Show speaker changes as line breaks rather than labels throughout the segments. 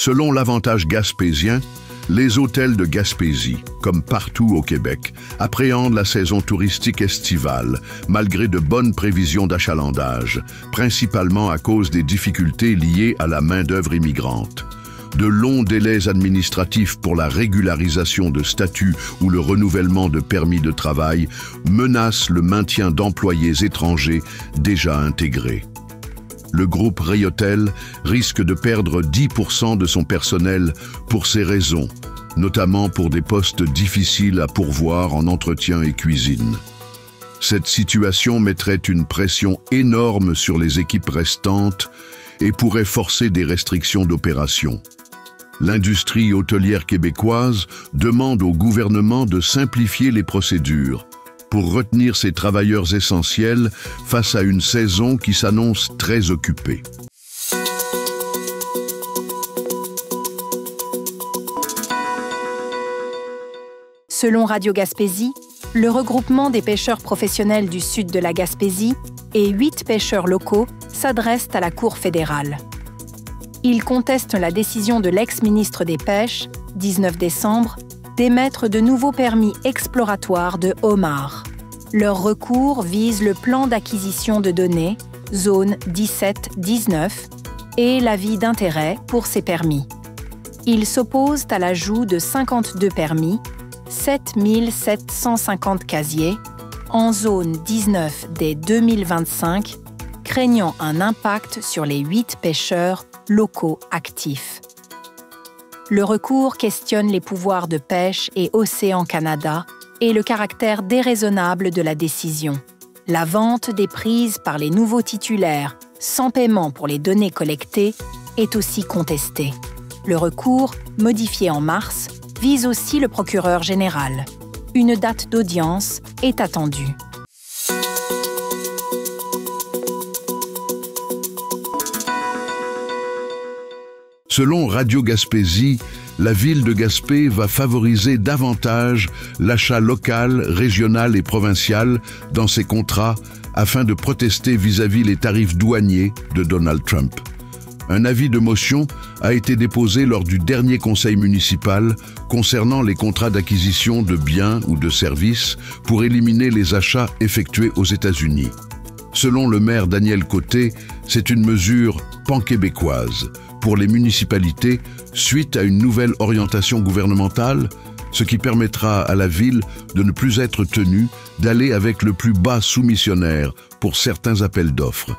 Selon l'Avantage gaspésien, les hôtels de Gaspésie, comme partout au Québec, appréhendent la saison touristique estivale, malgré de bonnes prévisions d'achalandage, principalement à cause des difficultés liées à la main-d'œuvre immigrante. De longs délais administratifs pour la régularisation de statuts ou le renouvellement de permis de travail menacent le maintien d'employés étrangers déjà intégrés. Le groupe Réautel risque de perdre 10% de son personnel pour ces raisons, notamment pour des postes difficiles à pourvoir en entretien et cuisine. Cette situation mettrait une pression énorme sur les équipes restantes et pourrait forcer des restrictions d'opération. L'industrie hôtelière québécoise demande au gouvernement de simplifier les procédures pour retenir ces travailleurs essentiels face à une saison qui s'annonce très occupée.
Selon Radio Gaspésie, le regroupement des pêcheurs professionnels du sud de la Gaspésie et 8 pêcheurs locaux s'adressent à la Cour fédérale. Ils contestent la décision de l'ex-ministre des Pêches, 19 décembre, d'émettre de nouveaux permis exploratoires de homards. Leur recours vise le plan d'acquisition de données, zone 17-19, et l'avis d'intérêt pour ces permis. Ils s'opposent à l'ajout de 52 permis, 7 750 casiers, en zone 19 dès 2025, craignant un impact sur les 8 pêcheurs locaux actifs. Le recours questionne les pouvoirs de pêche et Océan Canada et le caractère déraisonnable de la décision. La vente des prises par les nouveaux titulaires sans paiement pour les données collectées est aussi contestée. Le recours, modifié en mars, vise aussi le procureur général. Une date d'audience est attendue.
Selon Radio Gaspésie, la ville de Gaspé va favoriser davantage l'achat local, régional et provincial dans ses contrats afin de protester vis-à-vis les tarifs douaniers de Donald Trump. Un avis de motion a été déposé lors du dernier conseil municipal concernant les contrats d'acquisition de biens ou de services pour éliminer les achats effectués aux États-Unis. Selon le maire Daniel Côté, c'est une mesure pan-québécoise pour les municipalités suite à une nouvelle orientation gouvernementale, ce qui permettra à la ville de ne plus être tenue d'aller avec le plus bas soumissionnaire pour certains appels d'offres.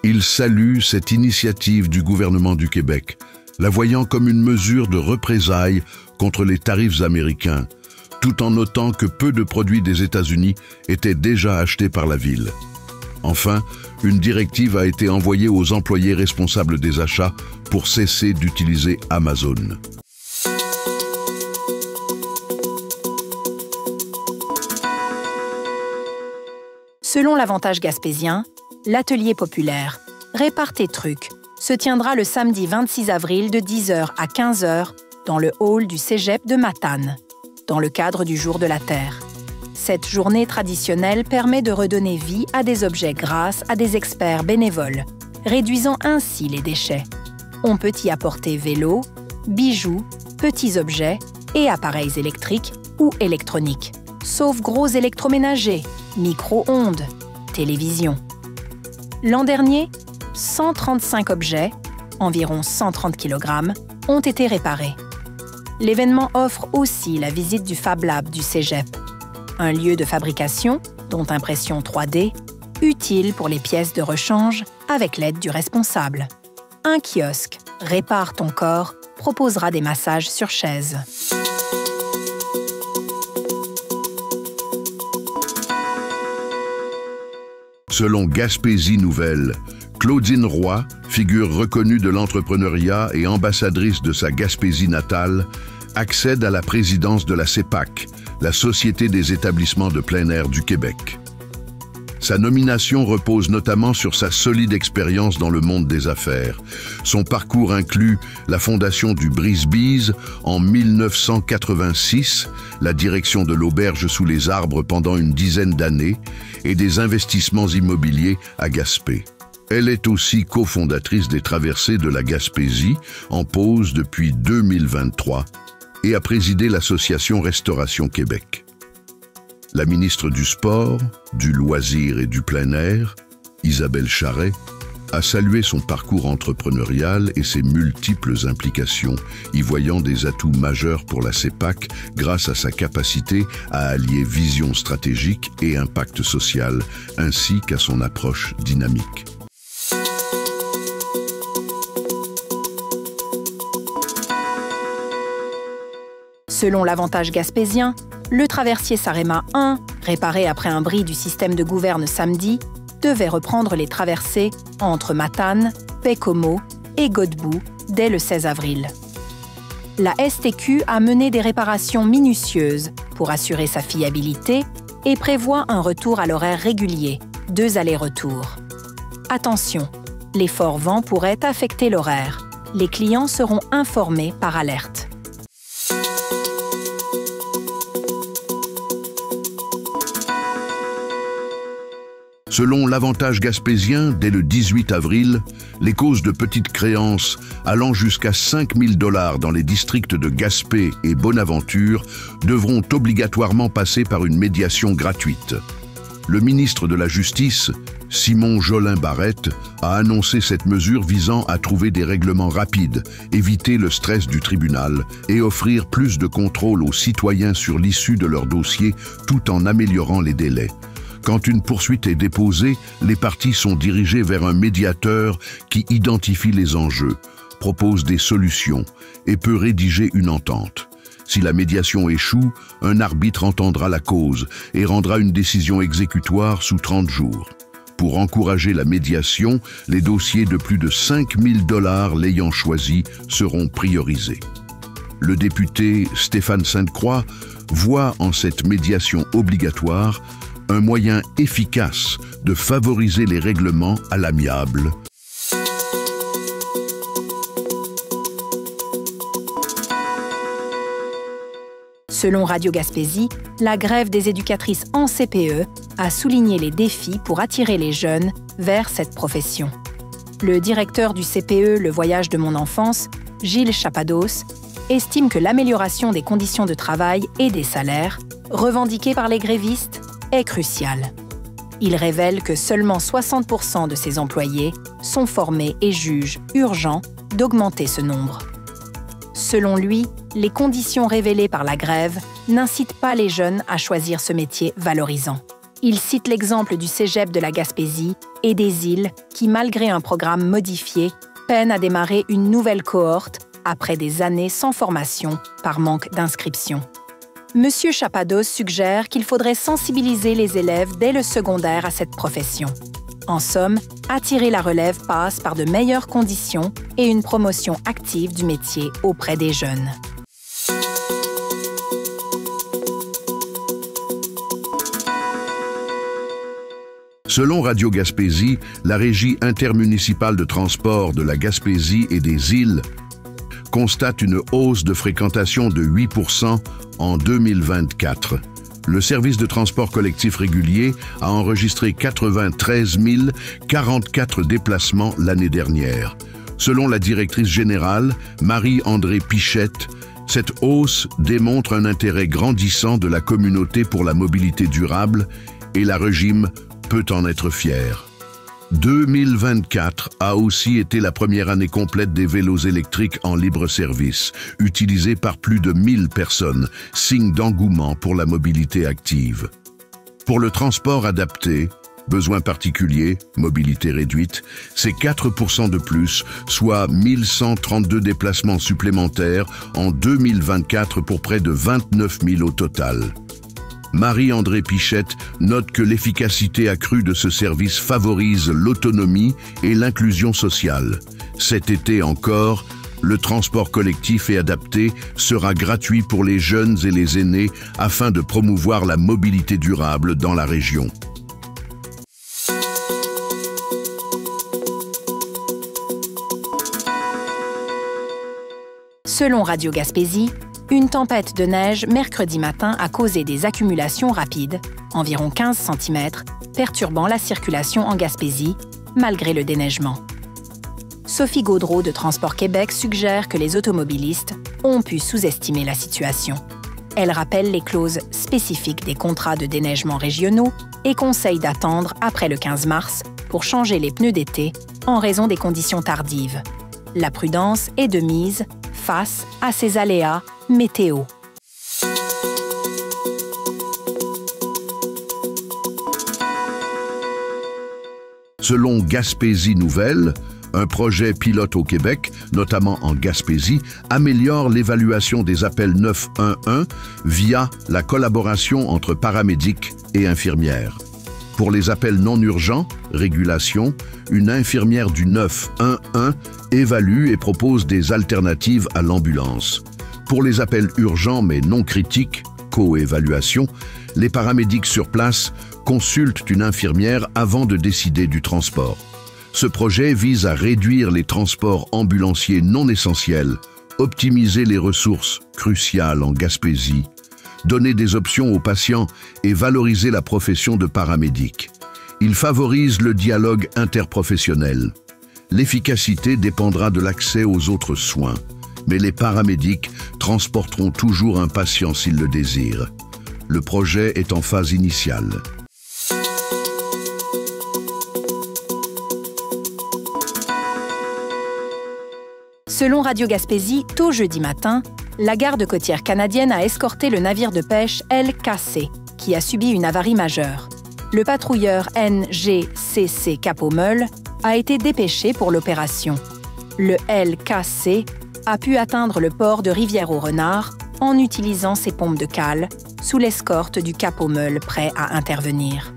Il salue cette initiative du gouvernement du Québec, la voyant comme une mesure de représailles contre les tarifs américains, tout en notant que peu de produits des États-Unis étaient déjà achetés par la ville. Enfin, une directive a été envoyée aux employés responsables des achats pour cesser d'utiliser Amazon.
Selon l'Avantage gaspésien, l'atelier populaire « Répare tes trucs » se tiendra le samedi 26 avril de 10h à 15h dans le hall du Cégep de Matane, dans le cadre du Jour de la Terre. Cette journée traditionnelle permet de redonner vie à des objets grâce à des experts bénévoles, réduisant ainsi les déchets. On peut y apporter vélos, bijoux, petits objets et appareils électriques ou électroniques, sauf gros électroménagers, micro-ondes, télévision. L'an dernier, 135 objets, environ 130 kg, ont été réparés. L'événement offre aussi la visite du Fab Lab du Cégep, un lieu de fabrication, dont impression 3D, utile pour les pièces de rechange avec l'aide du responsable. Un kiosque, Répare ton corps, proposera des massages sur chaise.
Selon Gaspésie Nouvelle, Claudine Roy, figure reconnue de l'entrepreneuriat et ambassadrice de sa Gaspésie natale, accède à la présidence de la CEPAC, la Société des établissements de plein air du Québec. Sa nomination repose notamment sur sa solide expérience dans le monde des affaires. Son parcours inclut la fondation du Brisbees en 1986, la direction de l'auberge sous les arbres pendant une dizaine d'années et des investissements immobiliers à Gaspé. Elle est aussi cofondatrice des Traversées de la Gaspésie, en pause depuis 2023, et a présidé l'association Restauration Québec. La ministre du Sport, du Loisir et du Plein Air, Isabelle Charest, a salué son parcours entrepreneurial et ses multiples implications, y voyant des atouts majeurs pour la CEPAC grâce à sa capacité à allier vision stratégique et impact social, ainsi qu'à son approche dynamique.
Selon l'Avantage gaspésien, le traversier Sarema 1, réparé après un bris du système de gouverne samedi, devait reprendre les traversées entre Matane, Baie-Comeau et Godbout dès le 16 avril. La STQ a mené des réparations minutieuses pour assurer sa fiabilité et prévoit un retour à l'horaire régulier, 2 allers-retours. Attention, les forts vents pourraient affecter l'horaire. Les clients seront informés par alerte.
Selon l'Avantage gaspésien, dès le 18 avril, les causes de petites créances allant jusqu'à 5 000 $ dans les districts de Gaspé et Bonaventure devront obligatoirement passer par une médiation gratuite. Le ministre de la Justice, Simon Jolin-Barrette, a annoncé cette mesure visant à trouver des règlements rapides, éviter le stress du tribunal et offrir plus de contrôle aux citoyens sur l'issue de leur dossier tout en améliorant les délais. Quand une poursuite est déposée, les parties sont dirigées vers un médiateur qui identifie les enjeux, propose des solutions et peut rédiger une entente. Si la médiation échoue, un arbitre entendra la cause et rendra une décision exécutoire sous 30 jours. Pour encourager la médiation, les dossiers de plus de 5 000 $ l'ayant choisi seront priorisés. Le député Stéphane Sainte-Croix voit en cette médiation obligatoire un moyen efficace de favoriser les règlements à l'amiable.
Selon Radio Gaspésie, la grève des éducatrices en CPE a souligné les défis pour attirer les jeunes vers cette profession. Le directeur du CPE Le Voyage de mon enfance, Gilles Chapados, estime que l'amélioration des conditions de travail et des salaires, revendiquées par les grévistes, est cruciale. Il révèle que seulement 60% de ses employés sont formés et jugent urgent d'augmenter ce nombre. Selon lui, les conditions révélées par la grève n'incitent pas les jeunes à choisir ce métier valorisant. Il cite l'exemple du Cégep de la Gaspésie et des îles qui, malgré un programme modifié, peinent à démarrer une nouvelle cohorte après des années sans formation par manque d'inscription. Monsieur Chapados suggère qu'il faudrait sensibiliser les élèves dès le secondaire à cette profession. En somme, attirer la relève passe par de meilleures conditions et une promotion active du métier auprès des jeunes.
Selon Radio Gaspésie, la Régie intermunicipale de transport de la Gaspésie et des îles constate une hausse de fréquentation de 8% en 2024. Le service de transport collectif régulier a enregistré 93 044 déplacements l'année dernière. Selon la directrice générale, Marie-André Pichette, cette hausse démontre un intérêt grandissant de la communauté pour la mobilité durable et la Régime peut en être fière. 2024 a aussi été la première année complète des vélos électriques en libre service, utilisés par plus de 1000 personnes, signe d'engouement pour la mobilité active. Pour le transport adapté, besoins particuliers, mobilité réduite, c'est 4% de plus, soit 1132 déplacements supplémentaires en 2024 pour près de 29 000 au total. Marie-André Pichette note que l'efficacité accrue de ce service favorise l'autonomie et l'inclusion sociale. Cet été encore, le transport collectif et adapté sera gratuit pour les jeunes et les aînés afin de promouvoir la mobilité durable dans la région.
Selon Radio Gaspésie, une tempête de neige mercredi matin a causé des accumulations rapides, environ 15 cm, perturbant la circulation en Gaspésie, malgré le déneigement. Sophie Gaudreau de Transport Québec suggère que les automobilistes ont pu sous-estimer la situation. Elle rappelle les clauses spécifiques des contrats de déneigement régionaux et conseille d'attendre après le 15 mars pour changer les pneus d'été en raison des conditions tardives. La prudence est de mise face à ces aléas météo.
Selon Gaspésie Nouvelle, un projet pilote au Québec, notamment en Gaspésie, améliore l'évaluation des appels 911 via la collaboration entre paramédics et infirmières. Pour les appels non urgents, régulation, une infirmière du 911 évalue et propose des alternatives à l'ambulance. Pour les appels urgents mais non critiques, co-évaluation, les paramédics sur place consultent une infirmière avant de décider du transport. Ce projet vise à réduire les transports ambulanciers non essentiels, optimiser les ressources cruciales en Gaspésie, donner des options aux patients et valoriser la profession de paramédic. Il favorise le dialogue interprofessionnel. L'efficacité dépendra de l'accès aux autres soins, mais les paramédics transporteront toujours un patient s'ils le désirent. Le projet est en phase initiale.
Selon Radio Gaspésie, tôt jeudi matin, la garde côtière canadienne a escorté le navire de pêche LKC, qui a subi une avarie majeure. Le patrouilleur NGCC Cap-aux-Meules a été dépêché pour l'opération. Le LKC a pu atteindre le port de Rivière-au-Renard en utilisant ses pompes de cale sous l'escorte du Cap-aux-Meules prêt à intervenir.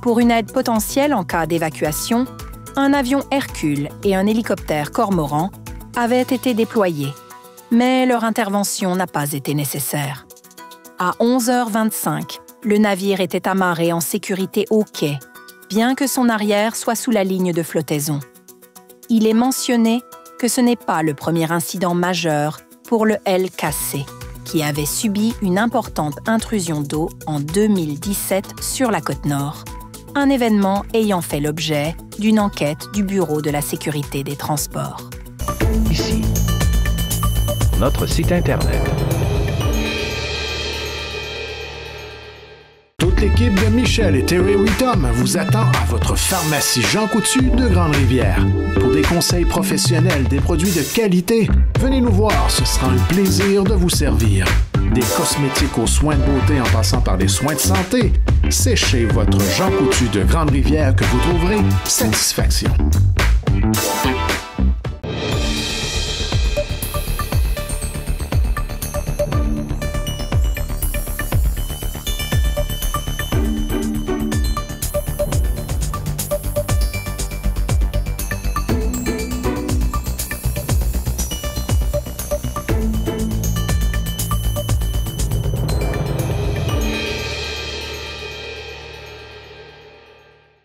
Pour une aide potentielle en cas d'évacuation, un avion Hercule et un hélicoptère Cormoran avaient été déployés, mais leur intervention n'a pas été nécessaire. À 11h25, le navire était amarré en sécurité au quai, bien que son arrière soit sous la ligne de flottaison. Il est mentionné que ce n'est pas le premier incident majeur pour le LKC, qui avait subi une importante intrusion d'eau en 2017 sur la Côte-Nord, un événement ayant fait l'objet d'une enquête du Bureau de la sécurité des transports.
Ici, notre site Internet.
Toute l'équipe de Michel et Terry Whittom vous attend à votre pharmacie Jean Coutu de Grande-Rivière. Pour des conseils professionnels, des produits de qualité, venez nous voir, ce sera un plaisir de vous servir. Des cosmétiques aux soins de beauté en passant par des soins de santé, c'est chez votre Jean Coutu de Grande-Rivière que vous trouverez satisfaction.